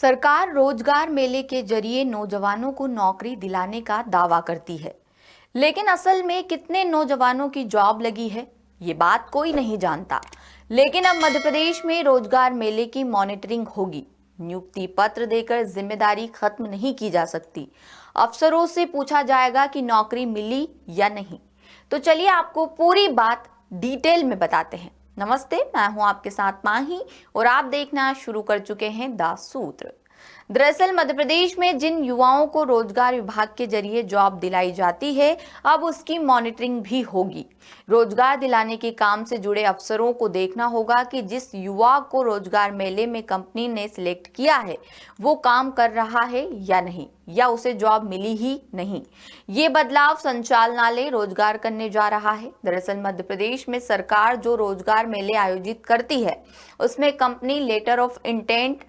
सरकार रोजगार मेले के जरिए नौजवानों को नौकरी दिलाने का दावा करती है, लेकिन असल में कितने नौजवानों की जॉब लगी है ये बात कोई नहीं जानता। लेकिन अब मध्य प्रदेश में रोजगार मेले की मॉनिटरिंग होगी। नियुक्ति पत्र देकर जिम्मेदारी खत्म नहीं की जा सकती। अफसरों से पूछा जाएगा कि नौकरी मिली या नहीं। तो चलिए आपको पूरी बात डिटेल में बताते हैं। नमस्ते, मैं हूं आपके साथ माही और आप देखना शुरू कर चुके हैं द सूत्र। दरअसल मध्य प्रदेश में जिन युवाओं को रोजगार विभाग के जरिए जॉब दिलाई जाती है, अब उसकी मॉनिटरिंग भी होगी। रोजगार दिलाने के काम से जुड़े अफसरों को देखना होगा कि जिस युवा को रोजगार मेले में कंपनी ने सिलेक्ट किया है वो काम कर रहा है या नहीं, या उसे जॉब मिली ही नहीं। ये बदलाव संचालनालय रोजगार करने जा रहा है। दरअसल मध्य प्रदेश में सरकार जो रोजगार मेले आयोजित करती है उसमें कंपनी लेटर ऑफ इंटेंट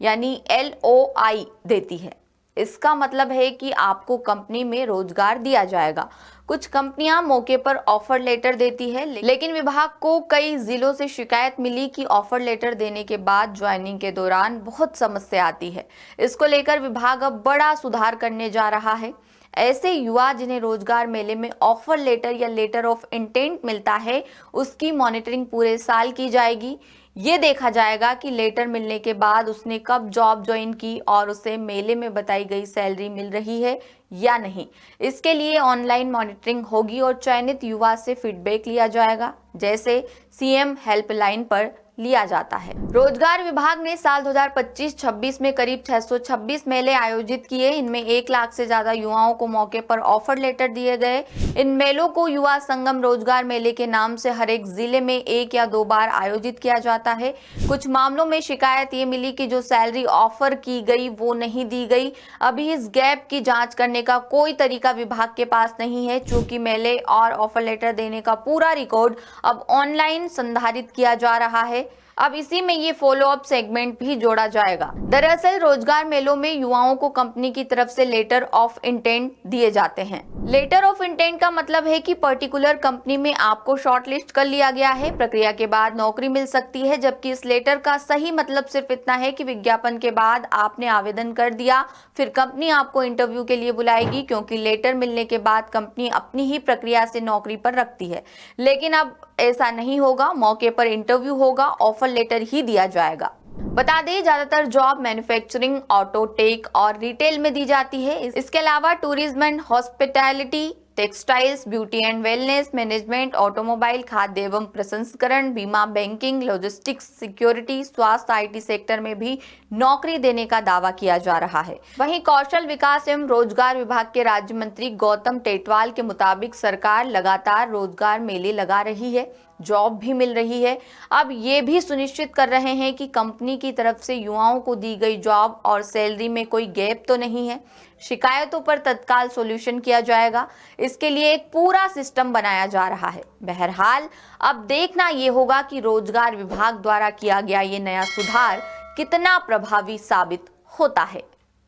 यानी LOI देती है। इसका मतलब है कि आपको कंपनी में रोजगार दिया जाएगा। कुछ कंपनियां मौके पर ऑफर लेटर देती है, लेकिन विभाग को कई जिलों से शिकायत मिली कि ऑफर लेटर देने के बाद ज्वाइनिंग के दौरान बहुत समस्या आती है। इसको लेकर विभाग अब बड़ा सुधार करने जा रहा है। ऐसे युवा जिन्हें रोजगार मेले में ऑफर लेटर या लेटर ऑफ इंटेंट मिलता है उसकी मॉनिटरिंग पूरे साल की जाएगी। ये देखा जाएगा कि लेटर मिलने के बाद उसने कब जॉब ज्वाइन की और उसे मेले में बताई गई सैलरी मिल रही है या नहीं। इसके लिए ऑनलाइन मॉनिटरिंग होगी और चयनित युवा से फीडबैक लिया जाएगा, जैसे CM हेल्पलाइन पर लिया जाता है। रोजगार विभाग ने साल 2025-26 में करीब 626 मेले आयोजित किए। इनमें 1 लाख से ज्यादा युवाओं को मौके पर ऑफर लेटर दिए गए। इन मेलों को युवा संगम रोजगार मेले के नाम से हर एक जिले में 1 या 2 बार आयोजित किया जाता है। कुछ मामलों में शिकायत ये मिली कि जो सैलरी ऑफर की गई वो नहीं दी गई। अभी इस गैप की जाँच करने का कोई तरीका विभाग के पास नहीं है, चूंकि मेले और ऑफर लेटर देने का पूरा रिकॉर्ड अब ऑनलाइन संधारित किया जा रहा है। अब इसी में ये फॉलो अप सेगमेंट भी जोड़ा जाएगा। दरअसल रोजगार मेलों में युवाओं को कंपनी की तरफ से लेटर ऑफ इंटेंट दिए जाते हैं। लेटर ऑफ इंटेंट का मतलब है कि पर्टिकुलर कंपनी में आपको शॉर्टलिस्ट कर लिया गया है, प्रक्रिया के बाद नौकरी मिल सकती है। जबकि इस लेटर का सही मतलब सिर्फ इतना है कि विज्ञापन के बाद आपने आवेदन कर दिया, फिर कंपनी आपको इंटरव्यू के लिए बुलाएगी, क्योंकि लेटर मिलने के बाद कंपनी अपनी ही प्रक्रिया से नौकरी पर रखती है। लेकिन अब ऐसा नहीं होगा, मौके पर इंटरव्यू होगा, ऑफर लेटर ही दिया जाएगा। बता दें, ज्यादातर जॉब मैन्युफैक्चरिंग, ऑटो, टेक और रिटेल में दी जाती है। इसके अलावा tourism and hospitality, textiles, beauty and wellness, management, automobile, खाद्य एवं प्रसंस्करण, बीमा, बैंकिंग, लॉजिस्टिक्स, सिक्योरिटी, स्वास्थ्य, IT सेक्टर में भी नौकरी देने का दावा किया जा रहा है। वहीं कौशल विकास एवं रोजगार विभाग के राज्य मंत्री गौतम टेटवाल के मुताबिक सरकार लगातार रोजगार मेले लगा रही है, जॉब भी मिल रही है। अब ये भी सुनिश्चित कर रहे हैं कि कंपनी की तरफ से युवाओं को दी गई जॉब और सैलरी में कोई गैप तो नहीं है। शिकायतों पर तत्काल सॉल्यूशन किया जाएगा। इसके लिए एक पूरा सिस्टम बनाया जा रहा है। बहरहाल अब देखना ये होगा कि रोजगार विभाग द्वारा किया गया ये नया सुधार कितना प्रभावी साबित होता है।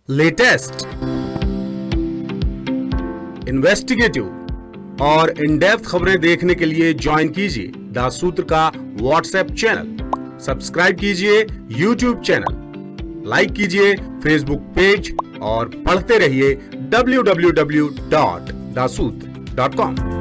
लेटेस्ट, इन्वेस्टिगेटिव और इन डेप्थ खबरें देखने के लिए ज्वाइन कीजिए द सूत्र का व्हाट्सएप चैनल, सब्सक्राइब कीजिए YouTube चैनल, लाइक कीजिए Facebook पेज और पढ़ते रहिए www.daसूत्र.com।